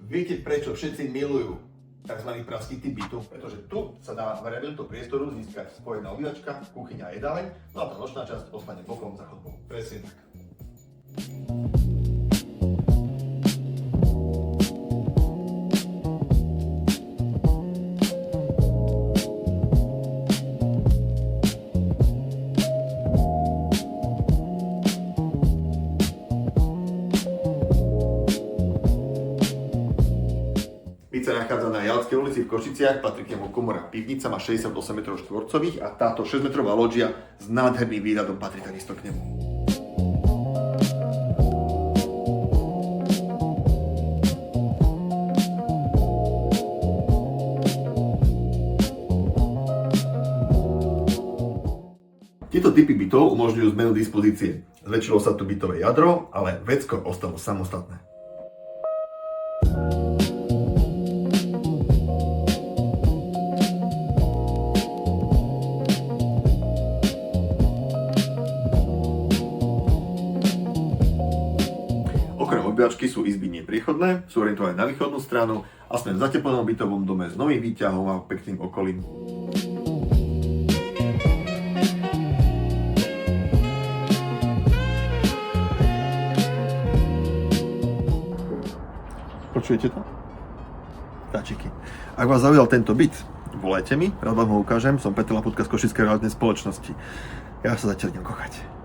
Viete, prečo všetci milujú tzv. Pražský typ bytu? Pretože tu sa dá variabilitu priestoru získať spojená obývačka, kuchyňa a jedáleň, no a tá nočná časť ostane bokom za chodbou. Presne tak. Byt sa nachádza na Jalskej ulici v Košiciach, patrí k nemu komora pivnica, má 68 m2 a táto 6-metrová loďia s nádherným výhľadom patrí takisto k nemu. Tieto typy bytov umožňujú zmenu dispozície. Zväčšilo sa tu bytové jadro, ale vecko ostalo samostatné. Okrem obývačky sú izby nepriechodné, sú orientované na východnú stranu a sme v zateplenom bytovom dome s novým výťahom a pekným okolím. Počujete to? Vtáčiky. Ak vás zaujal tento byt, volajte mi, rád vám ho ukážem, som Peter Laputka z Košickej realitnej spoločnosti. Ja sa zatiaľ idem kochať.